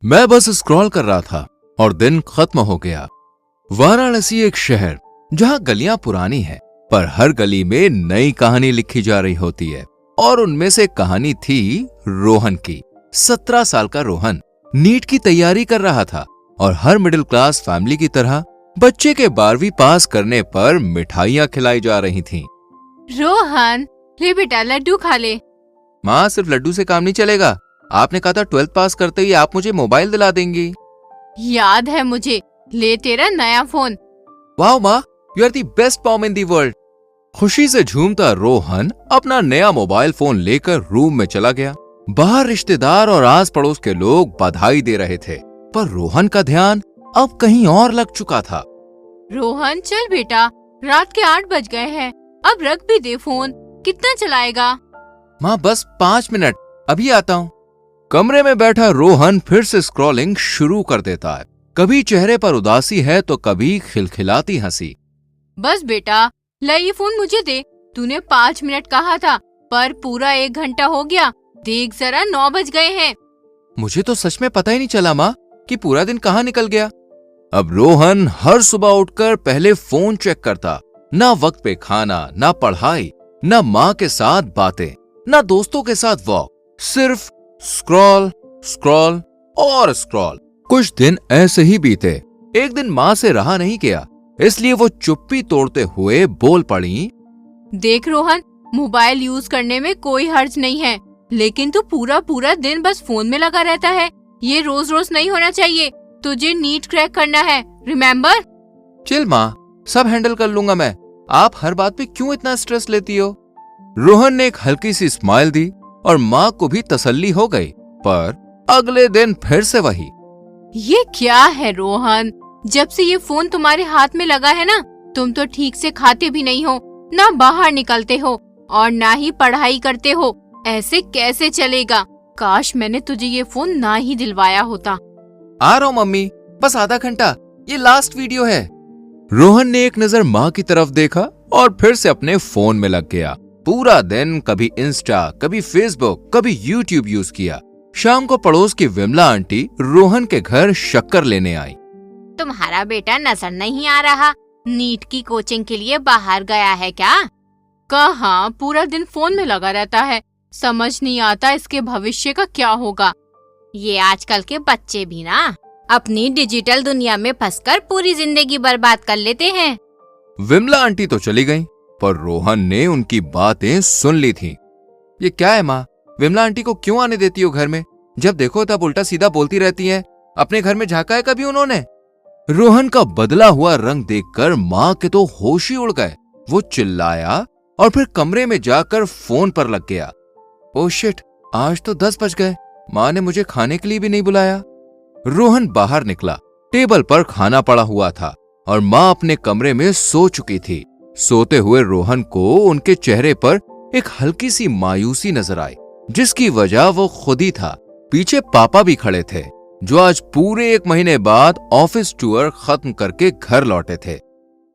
मैं बस स्क्रॉल कर रहा था और दिन खत्म हो गया। वाराणसी एक शहर जहां गलियां पुरानी हैं, पर हर गली में नई कहानी लिखी जा रही होती है। और उनमें से कहानी थी रोहन की। 17 साल का रोहन नीट की तैयारी कर रहा था और हर मिडिल क्लास फैमिली की तरह बच्चे के 12वीं पास करने पर मिठाइयां खिलाई जा रही थीं। रोहन, ले बेटा लड्डू खा ले। माँ, सिर्फ लड्डू से काम नहीं चलेगा। आपने कहा था 12th पास करते ही आप मुझे मोबाइल दिला देंगी। याद है मुझे, ले तेरा नया फोन। वाह माँ, you are the best mom in the world. खुशी से झूमता रोहन अपना नया मोबाइल फोन लेकर रूम में चला गया। बाहर रिश्तेदार और आस पड़ोस के लोग बधाई दे रहे थे, पर रोहन का ध्यान अब कहीं और लग चुका था। रोहन चल बेटा, रात के 8 बज गए हैं, अब रख भी दे फोन। कितना चलाएगा? माँ बस 5 मिनट, अभी आता हूँ। कमरे में बैठा रोहन फिर से स्क्रॉलिंग शुरू कर देता है। कभी चेहरे पर उदासी है तो कभी खिलखिलाती हंसी। बस बेटा, ले ये फोन मुझे दे। तूने 5 मिनट कहा था, पर पूरा 1 घंटा हो गया। देख जरा, 9 बज गए हैं। मुझे तो सच में पता ही नहीं चला माँ कि पूरा दिन कहाँ निकल गया। अब रोहन हर सुबह उठकर पहले फोन चेक करता। ना वक्त पे खाना, ना पढ़ाई, ना माँ के साथ बातें, ना दोस्तों के साथ वॉक, सिर्फ स्क्रॉल स्क्रॉल और स्क्रॉल। कुछ दिन ऐसे ही बीते। एक दिन माँ से रहा नहीं गया, इसलिए वो चुप्पी तोड़ते हुए बोल पड़ी। देख रोहन, मोबाइल यूज करने में कोई हर्ज नहीं है, लेकिन तू पूरा पूरा दिन बस फोन में लगा रहता है। ये रोज रोज नहीं होना चाहिए। तुझे नीट क्रैक करना है, रिमेम्बर? चिल माँ, सब हैंडल कर लूंगा मैं। आप हर बात पे क्यों इतना स्ट्रेस लेती हो? रोहन ने एक हल्की सी स्माइल दी और माँ को भी तसल्ली हो गई। पर अगले दिन फिर से वही। ये क्या है रोहन? जब से ये फोन तुम्हारे हाथ में लगा है ना, तुम तो ठीक से खाते भी नहीं हो, ना बाहर निकलते हो और ना ही पढ़ाई करते हो। ऐसे कैसे चलेगा? काश मैंने तुझे ये फोन ना ही दिलवाया होता। आ रहा हूँ मम्मी, बस आधा घंटा, ये लास्ट वीडियो है। रोहन ने एक नजर माँ की तरफ देखा और फिर से अपने फोन में लग गया। पूरा दिन कभी इंस्टा, कभी फेसबुक, कभी यूट्यूब यूज किया। शाम को पड़ोस की विमला आंटी रोहन के घर शक्कर लेने आई। तुम्हारा बेटा नजर नहीं आ रहा, नीट की कोचिंग के लिए बाहर गया है क्या? कहाँ, पूरा दिन फोन में लगा रहता है। समझ नहीं आता इसके भविष्य का क्या होगा। ये आजकल के बच्चे भी ना अपनी डिजिटल दुनिया में फंसकर पूरी जिंदगी बर्बाद कर लेते हैं। विमला आंटी तो चली गईं, पर रोहन ने उनकी बातें सुन ली थीं। ये क्या है माँ, विमला आंटी को क्यों आने देती हो घर में? जब देखो तब उल्टा सीधा बोलती रहती हैं। अपने घर में झांका है कभी उन्होंने? रोहन का बदला हुआ रंग देखकर माँ के तो होश ही उड़ गए। वो चिल्लाया और फिर कमरे में जाकर फोन पर लग गया। ओह शिट, आज तो 10 बज गए। माँ ने मुझे खाने के लिए भी नहीं बुलाया। रोहन बाहर निकला। टेबल पर खाना पड़ा हुआ था और माँ अपने कमरे में सो चुकी थी। सोते हुए रोहन को उनके चेहरे पर एक हल्की सी मायूसी नजर आई, जिसकी वजह वो खुद ही था। पीछे पापा भी खड़े थे, जो आज पूरे 1 महीने बाद ऑफिस टूर खत्म करके घर लौटे थे।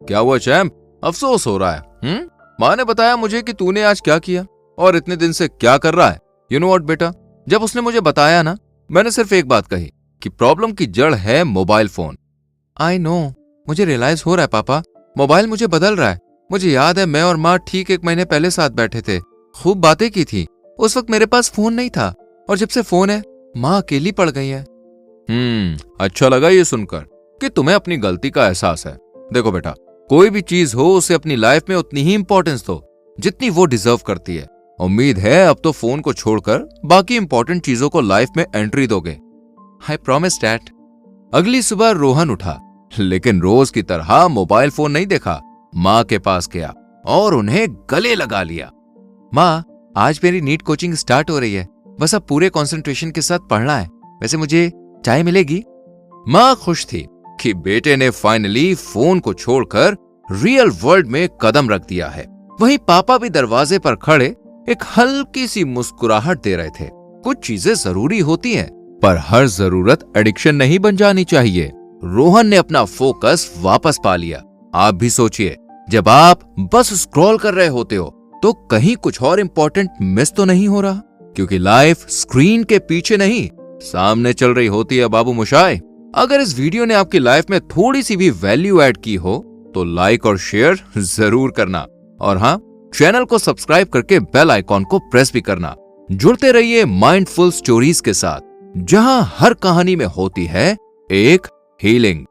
क्या हुआ चैम्प, अफसोस हो रहा है? माँ ने बताया मुझे कि तूने आज क्या किया और इतने दिन से क्या कर रहा है। यू नो व्हाट बेटा, जब उसने मुझे बताया ना, मैंने सिर्फ एक बात कही कि प्रॉब्लम की जड़ है मोबाइल फोन। आई नो, मुझे रियलाइज हो रहा है पापा, मोबाइल मुझे बदल रहा है। मुझे याद है मैं और माँ ठीक 1 महीने पहले साथ बैठे थे, खूब बातें की थी। उस वक्त मेरे पास फोन नहीं था और जब से फोन है माँ अकेली पड़ गई है। अच्छा लगा ये सुनकर कि तुम्हें अपनी गलती का एहसास है। देखो बेटा, कोई भी चीज हो उसे अपनी लाइफ में उतनी ही इंपॉर्टेंस दो जितनी वो डिजर्व करती है। उम्मीद है अब तो फोन को छोड़कर बाकी इंपॉर्टेंट चीजों को लाइफ में एंट्री दोगे। I promise dad. अगली सुबह रोहन उठा, लेकिन रोज की तरह मोबाइल फोन नहीं देखा। माँ के पास गया और उन्हें गले लगा लिया। माँ, आज मेरी नीट कोचिंग स्टार्ट हो रही है, बस अब पूरे कंसंट्रेशन के साथ पढ़ना है। वैसे मुझे चाय मिलेगी? माँ खुश थी कि बेटे ने फाइनली फोन को छोड़कर रियल वर्ल्ड में कदम रख दिया है। वहीं पापा भी दरवाजे पर खड़े एक हल्की सी मुस्कुराहट दे रहे थे। कुछ चीजें जरूरी होती हैं, पर हर जरूरत एडिक्शन नहीं बन जानी चाहिए। रोहन ने अपना फोकस वापस पा लिया। आप भी सोचिए, जब आप बस स्क्रॉल कर रहे होते हो तो कहीं कुछ और इंपॉर्टेंट मिस तो नहीं हो रहा? क्योंकि लाइफ स्क्रीन के पीछे नहीं सामने चल रही होती है बाबू मोशाय। अगर इस वीडियो ने आपकी लाइफ में थोड़ी सी भी वैल्यू ऐड की हो तो लाइक और शेयर जरूर करना, और हाँ, चैनल को सब्सक्राइब करके बेल आइकॉन को प्रेस भी करना। जुड़ते रहिए माइंडफुल स्टोरीज के साथ, जहां हर कहानी में होती है एक हीलिंग।